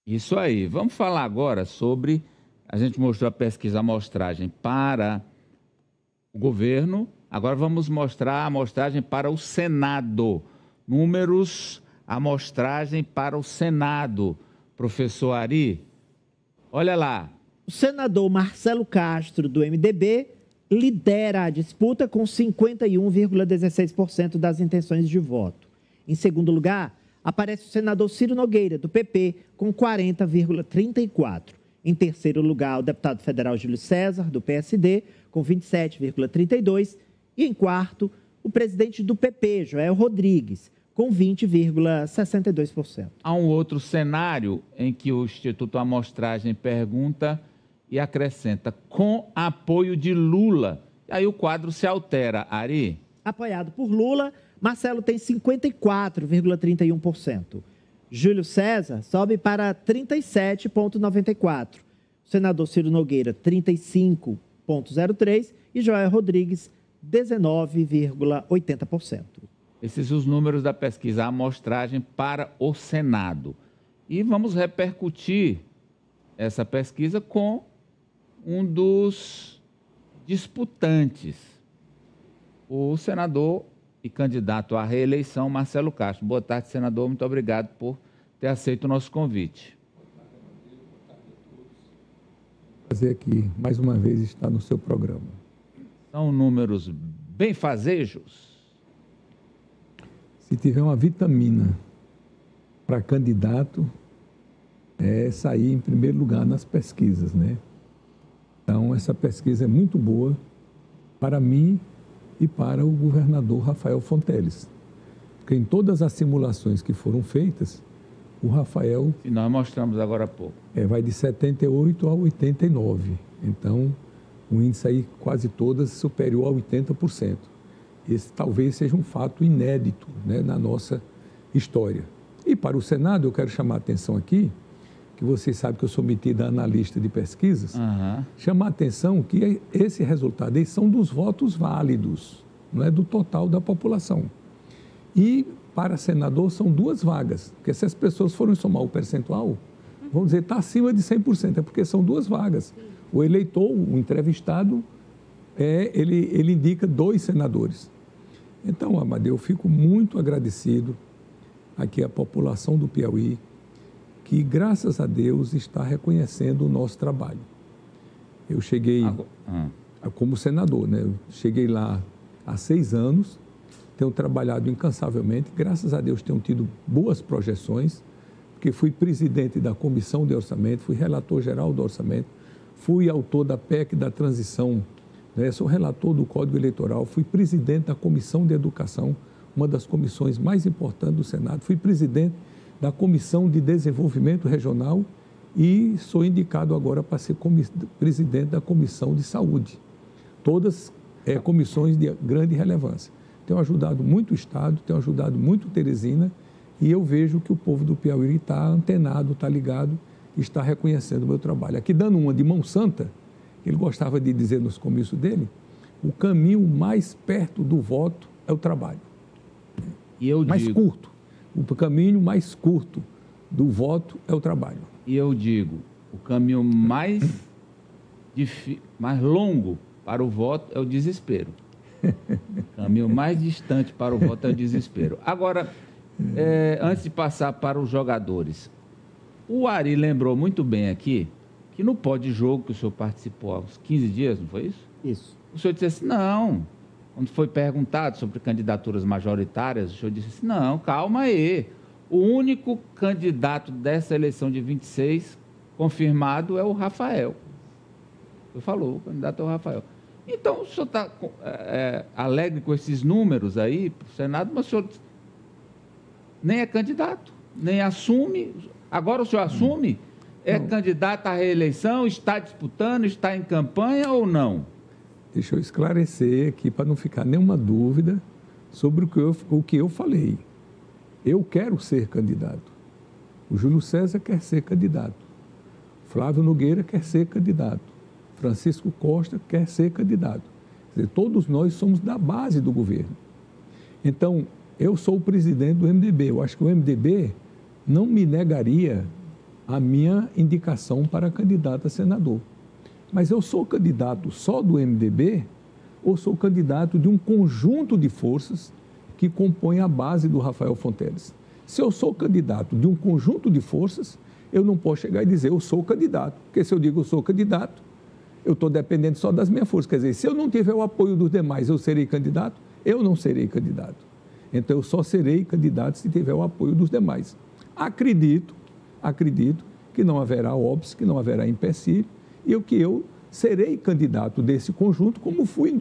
Isso aí. Vamos falar agora sobre... A gente mostrou a pesquisa, a amostragem para o governo. Agora vamos mostrar a amostragem para o Senado. Números, amostragem para o Senado. Professor Ari, olha lá. O senador Marcelo Castro, do MDB, lidera a disputa com 51,16% das intenções de voto. Em segundo lugar, aparece o senador Ciro Nogueira, do PP, com 40,34%. Em terceiro lugar, o deputado federal Júlio César, do PSD, com 27,32%. E em quarto, o presidente do PP, Joel Rodrigues, com 20,62%. Há um outro cenário em que o Instituto Amostragem pergunta e acrescenta, com apoio de Lula. E aí o quadro se altera, Ari. Apoiado por Lula, Marcelo tem 54,31%. Júlio César sobe para 37,94%. O senador Ciro Nogueira, 35,03%. E Joel Rodrigues, 19,80%. Esses são os números da pesquisa, a amostragem para o Senado. E vamos repercutir essa pesquisa com um dos disputantes, o senador e candidato à reeleição, Marcelo Castro. Boa tarde, senador. Muito obrigado por ter aceito o nosso convite. Prazer aqui, mais uma vez, estar no seu programa. São números benfazejos? Se tiver uma vitamina para candidato, é sair em primeiro lugar nas pesquisas, né? Então, essa pesquisa é muito boa para mim e para o governador Rafael Fonteles. Porque em todas as simulações que foram feitas, o Rafael... E nós mostramos agora há pouco. Vai de 78 a 89. Então, o índice aí quase todas superior a 80%. Esse talvez seja um fato inédito, né, na nossa história. E para o Senado, eu quero chamar a atenção aqui, que vocês sabem que eu sou metido a analista de pesquisas, chamar a atenção que esse resultado aí são dos votos válidos, não é do total da população. E para senador são 2 vagas, porque se as pessoas forem somar o percentual, vamos dizer, está acima de 100%, é porque são 2 vagas. O eleitor, o entrevistado, ele indica 2 senadores. Então, Amadeu, eu fico muito agradecido aqui à população do Piauí, que, graças a Deus, está reconhecendo o nosso trabalho. Eu cheguei como senador, né? Eu cheguei lá há 6 anos, tenho trabalhado incansavelmente, graças a Deus tenho tido boas projeções, porque fui presidente da Comissão de Orçamento, fui relator geral do Orçamento, fui autor da PEC da transição, né? Sou relator do Código Eleitoral, fui presidente da Comissão de Educação, uma das comissões mais importantes do Senado, fui presidente da Comissão de Desenvolvimento Regional e sou indicado agora para ser presidente da Comissão de Saúde. Todas comissões de grande relevância. Tenho ajudado muito o Estado, tenho ajudado muito Teresina e eu vejo que o povo do Piauí está antenado, está ligado, está reconhecendo o meu trabalho. Aqui dando uma de mão santa, ele gostava de dizer nos comícios dele, o caminho mais perto do voto é o trabalho. E eu mais curto. O caminho mais curto do voto é o trabalho. E eu digo, o caminho mais longo para o voto é o desespero. O caminho mais distante para o voto é o desespero. Agora, antes de passar para os jogadores, o Ari lembrou muito bem aqui que no pós-jogo que o senhor participou há uns 15 dias, não foi isso? Isso. O senhor disse assim, não. Quando foi perguntado sobre candidaturas majoritárias, o senhor disse assim, não, calma aí. O único candidato dessa eleição de 26 confirmado é o Rafael. Ele falou, o candidato é o Rafael. Então, o senhor está alegre com esses números aí para o Senado, mas o senhor nem é candidato, nem assume. Agora o senhor assume? É candidato à reeleição, está disputando, está em campanha ou não? Deixa eu esclarecer aqui para não ficar nenhuma dúvida sobre o que eu falei. Eu quero ser candidato. O Júlio César quer ser candidato. Flávio Nogueira quer ser candidato. Francisco Costa quer ser candidato. Quer dizer, todos nós somos da base do governo. Então, eu sou o presidente do MDB. Eu acho que o MDB não me negaria a minha indicação para candidato a senador. Mas eu sou candidato só do MDB ou sou candidato de um conjunto de forças que compõem a base do Rafael Fonteles? Se eu sou candidato de um conjunto de forças, eu não posso chegar e dizer eu sou candidato, porque se eu digo eu sou candidato, eu estou dependendo só das minhas forças. Quer dizer, se eu não tiver o apoio dos demais, eu serei candidato? Eu não serei candidato. Então, eu só serei candidato se tiver o apoio dos demais. Acredito que não haverá óbice, que não haverá empecilho, e que eu serei candidato desse conjunto, como fui em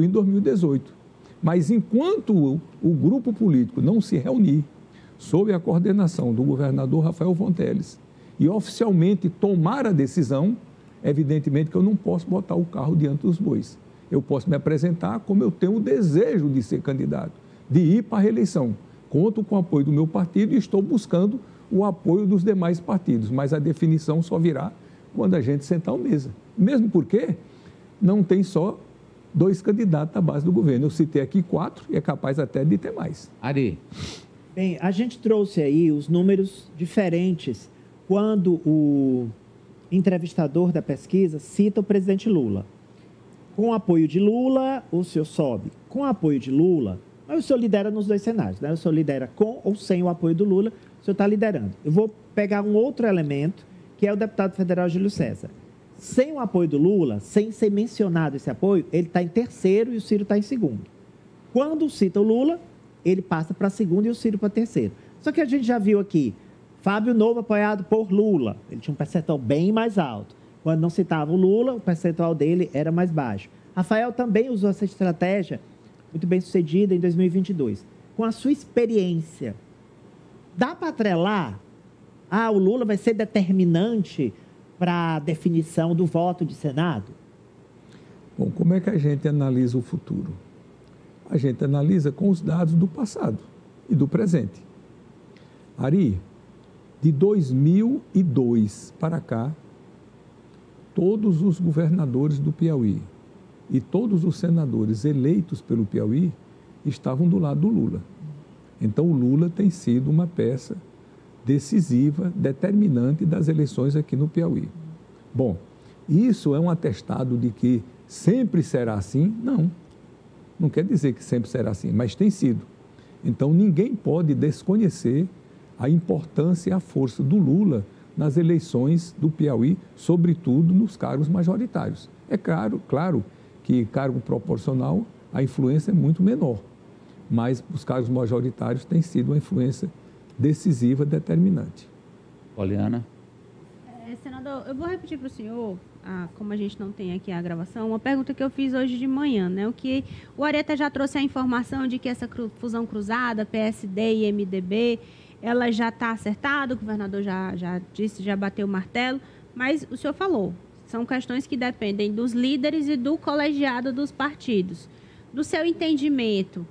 2018. Mas enquanto o grupo político não se reunir sob a coordenação do governador Rafael Fonteles e oficialmente tomar a decisão, evidentemente que eu não posso botar o carro diante dos bois. Eu posso me apresentar como eu tenho o desejo de ser candidato, de ir para a reeleição. Conto com o apoio do meu partido e estou buscando o apoio dos demais partidos, mas a definição só virá quando a gente sentar à mesa. Mesmo porque não tem só 2 candidatos à base do governo. Eu citei aqui 4 e é capaz até de ter mais. Ari. Bem, a gente trouxe aí os números diferentes quando o entrevistador da pesquisa cita o presidente Lula. Com o apoio de Lula, o senhor sobe. Com o apoio de Lula, o senhor lidera nos 2 cenários, né? O senhor lidera com ou sem o apoio do Lula, o senhor está liderando. Eu vou pegar um outro elemento, que é o deputado federal Júlio César. Sem o apoio do Lula, sem ser mencionado esse apoio, ele está em terceiro e o Ciro está em segundo. Quando cita o Lula, ele passa para segundo e o Ciro para terceiro. Só que a gente já viu aqui, Fábio Novo apoiado por Lula, ele tinha um percentual bem mais alto. Quando não citava o Lula, o percentual dele era mais baixo. Rafael também usou essa estratégia muito bem sucedida em 2022. Com a sua experiência, dá para atrelar? O Lula vai ser determinante para a definição do voto de Senado? Bom, como é que a gente analisa o futuro? A gente analisa com os dados do passado e do presente. Ari, de 2002 para cá, todos os governadores do Piauí e todos os senadores eleitos pelo Piauí estavam do lado do Lula. Então, o Lula tem sido uma peça decisiva, determinante das eleições aqui no Piauí. Bom, isso é um atestado de que sempre será assim? Não. Não quer dizer que sempre será assim, mas tem sido. Então, ninguém pode desconhecer a importância e a força do Lula nas eleições do Piauí, sobretudo nos cargos majoritários. É claro que cargo proporcional, a influência é muito menor, mas os cargos majoritários têm sido uma influência decisiva, determinante. Poliana. Senador, eu vou repetir para o senhor, como a gente não tem aqui a gravação, uma pergunta que eu fiz hoje de manhã, né? O Areta já trouxe a informação de que essa fusão cruzada, PSD e MDB, ela já está acertada, o governador já disse, já bateu o martelo, mas o senhor falou, são questões que dependem dos líderes e do colegiado dos partidos. Do seu entendimento,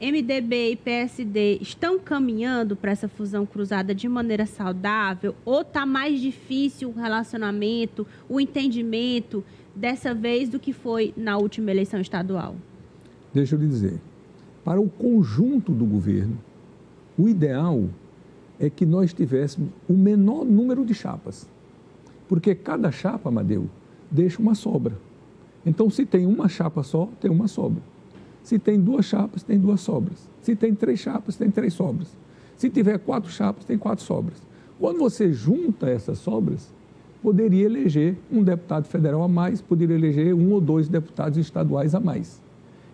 MDB e PSD estão caminhando para essa fusão cruzada de maneira saudável ou está mais difícil o relacionamento, o entendimento dessa vez do que foi na última eleição estadual? Deixa eu lhe dizer, para o conjunto do governo, o ideal é que nós tivéssemos o menor número de chapas, porque cada chapa, Amadeu, deixa uma sobra. Então, se tem uma chapa só, tem uma sobra. Se tem 2 chapas, tem 2 sobras. Se tem 3 chapas, tem 3 sobras. Se tiver 4 chapas, tem 4 sobras. Quando você junta essas sobras, poderia eleger um deputado federal a mais, poderia eleger 1 ou 2 deputados estaduais a mais.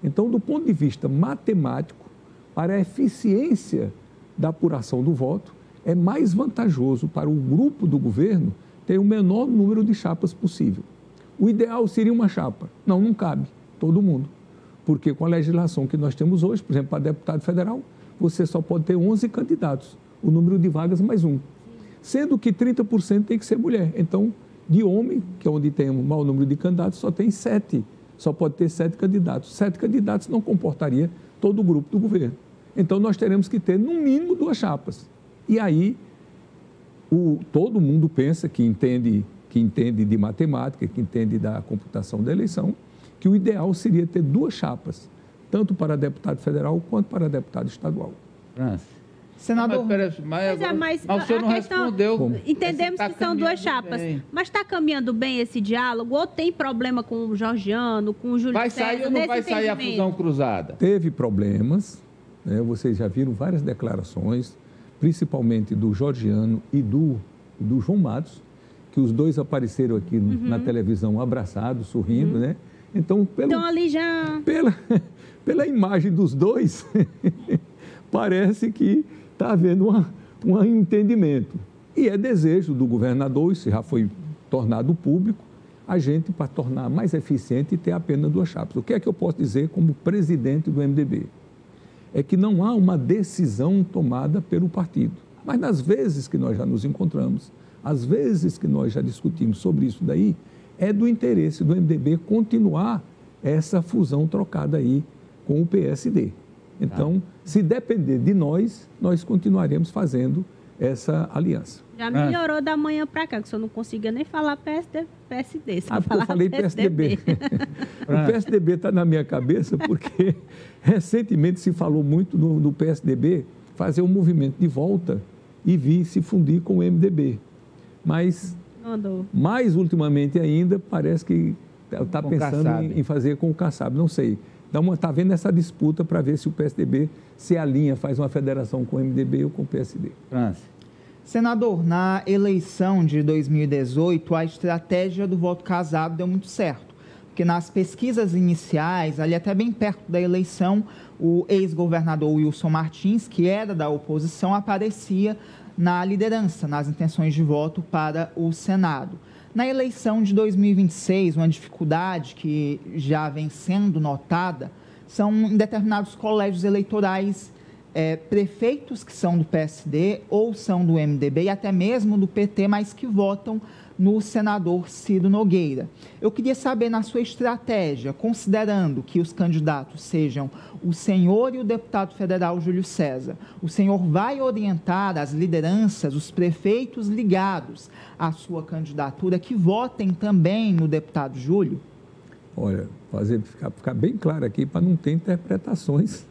Então, do ponto de vista matemático, para a eficiência da apuração do voto, é mais vantajoso para o grupo do governo ter o menor número de chapas possível. O ideal seria uma chapa. Não cabe todo mundo. Porque com a legislação que nós temos hoje, por exemplo, para deputado federal, você só pode ter 11 candidatos, o número de vagas mais 1. Sendo que 30% tem que ser mulher. Então, de homem, que é onde tem um maior número de candidatos, só tem 7. Só pode ter 7 candidatos. 7 candidatos não comportaria todo o grupo do governo. Então, nós teremos que ter, no mínimo, 2 chapas. E aí, todo mundo pensa que entende de matemática, que entende da computação da eleição, que o ideal seria ter 2 chapas, tanto para deputado federal quanto para deputado estadual. França. Senador... Mas o senhor não respondeu. Entendemos que são duas chapas. Mas está caminhando bem esse diálogo? Ou tem problema com o Georgiano, com o Júlio Vai César? sair ou não vai sair a fusão cruzada? Teve problemas, né? Vocês já viram várias declarações, principalmente do Georgiano e do João Matos, que os dois apareceram aqui na televisão abraçados, sorrindo, né? Então, ali já... pela imagem dos dois, parece que está havendo um entendimento. E é desejo do governador, isso já foi tornado público, a gente, para tornar mais eficiente e ter apenas duas chapas. O que é que eu posso dizer como presidente do MDB? É que não há uma decisão tomada pelo partido. Mas nas vezes que nós já nos encontramos, às vezes que nós já discutimos sobre isso daí, é do interesse do MDB continuar essa fusão trocada aí com o PSD. Então, se depender de nós, nós continuaremos fazendo essa aliança. Já melhorou da manhã para cá, que o senhor não conseguia nem falar PSD. Porque eu falei PSDB. O PSDB está na minha cabeça porque recentemente se falou muito do PSDB fazer um movimento de volta e vir se fundir com o MDB. Mas, mais ultimamente ainda, parece que está pensando em fazer com o Kassab. Não sei. Está vendo essa disputa para ver se o PSDB se alinha, faz uma federação com o MDB ou com o PSD. Senador, na eleição de 2018, a estratégia do voto casado deu muito certo, porque nas pesquisas iniciais, ali até bem perto da eleição, o ex-governador Wilson Martins, que era da oposição, aparecia na liderança, nas intenções de voto para o Senado. Na eleição de 2026, uma dificuldade que já vem sendo notada são em determinados colégios eleitorais, prefeitos que são do PSD ou são do MDB e até mesmo do PT, mas que votam no senador Ciro Nogueira. Eu queria saber, na sua estratégia, considerando que os candidatos sejam o senhor e o deputado federal Júlio César, o senhor vai orientar as lideranças, os prefeitos ligados à sua candidatura, que votem também no deputado Júlio? Olha, ficar bem claro aqui para não ter interpretações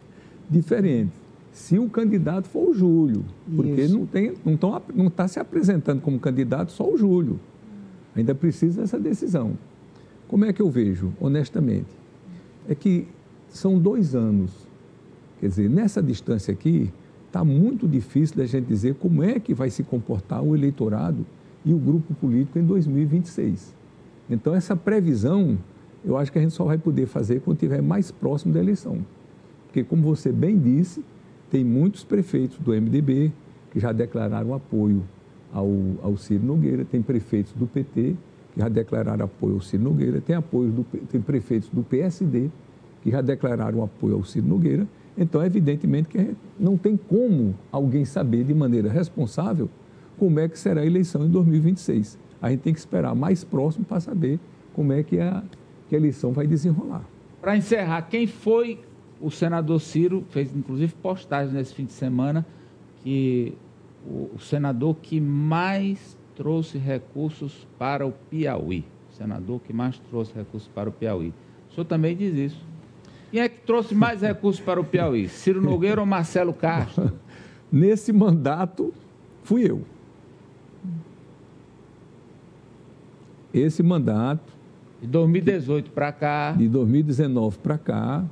diferentes. Se o candidato for o Júlio, porque não está se apresentando como candidato só o Júlio. Ainda precisa dessa decisão. Como é que eu vejo, honestamente? É que são 2 anos. Quer dizer, nessa distância aqui, está muito difícil da gente dizer como é que vai se comportar o eleitorado e o grupo político em 2026. Então, essa previsão, eu acho que a gente só vai poder fazer quando estiver mais próximo da eleição. Porque, como você bem disse, tem muitos prefeitos do MDB que já declararam apoio ao Ciro Nogueira, tem prefeitos do PT que já declararam apoio ao Ciro Nogueira, tem prefeitos do PSD que já declararam apoio ao Ciro Nogueira. Então, evidentemente que não tem como alguém saber de maneira responsável como é que será a eleição em 2026. A gente tem que esperar mais próximo para saber como é que a eleição vai desenrolar. Para encerrar, quem foi o senador Ciro, fez inclusive postagem nesse fim de semana, que o senador que mais trouxe recursos para o Piauí. O senador que mais trouxe recursos para o Piauí. O senhor também diz isso. Quem é que trouxe mais recursos para o Piauí? Ciro Nogueira ou Marcelo Castro? Nesse mandato, fui eu. Esse mandato... De 2018 para cá... De 2019 para cá,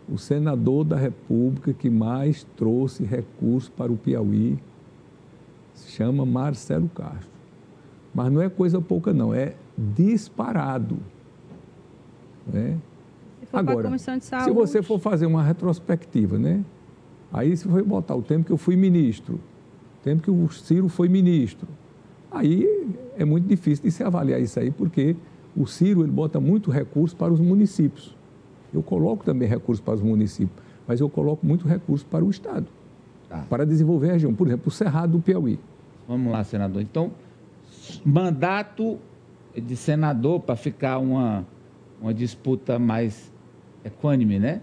o senador da República que mais trouxe recursos para o Piauí se chama Marcelo Castro. Mas não é coisa pouca, não. É disparado. Né? Agora, se você for fazer uma retrospectiva, né? Aí você foi botar o tempo que eu fui ministro, o tempo que o Ciro foi ministro. Aí é muito difícil de se avaliar isso aí, porque o Ciro ele bota muito recurso para os municípios. Eu coloco também recursos para os municípios, mas eu coloco muito recurso para o Estado, para desenvolver a região. Por exemplo, o Cerrado do Piauí. Vamos lá, senador. Então, mandato de senador para ficar uma disputa mais equânime, né?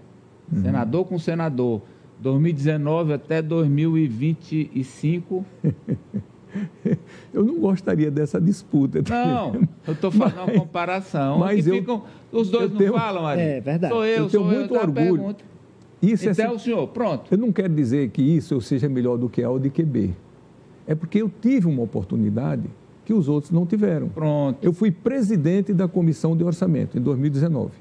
Uhum. Senador com senador, 2019 até 2025. Eu não gostaria dessa disputa. Não, eu estou fazendo uma comparação. Mas ficam, os dois não falam, Ari? É verdade. Eu tenho muito orgulho. Isso então, senhor, pronto. Eu não quero dizer que isso eu seja melhor do que A ou do que B. É porque eu tive uma oportunidade que os outros não tiveram. Pronto. Eu fui presidente da Comissão de Orçamento em 2019.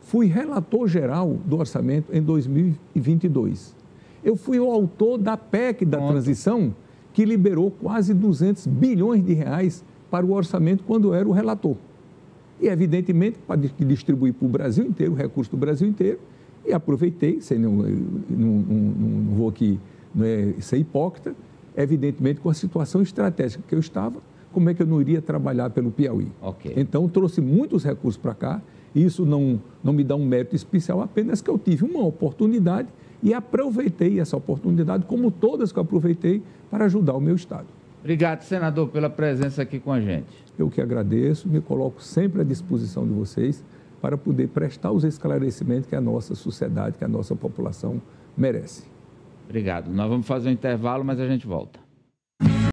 Fui relator geral do orçamento em 2022. Eu fui o autor da PEC da transição, que liberou quase 200 bilhões de reais para o orçamento quando eu era o relator. E, evidentemente, para distribuir para o Brasil inteiro, o recurso do Brasil inteiro, e aproveitei, não vou aqui ser hipócrita, evidentemente, com a situação estratégica que eu estava, como é que eu não iria trabalhar pelo Piauí? Okay. Então, trouxe muitos recursos para cá, e isso não me dá um mérito especial, apenas que eu tive uma oportunidade e aproveitei essa oportunidade, como todas que eu aproveitei, para ajudar o meu Estado. Obrigado, senador, pela presença aqui com a gente. Eu que agradeço, me coloco sempre à disposição de vocês para poder prestar os esclarecimentos que a nossa sociedade, que a nossa população merece. Obrigado. Nós vamos fazer um intervalo, mas a gente volta.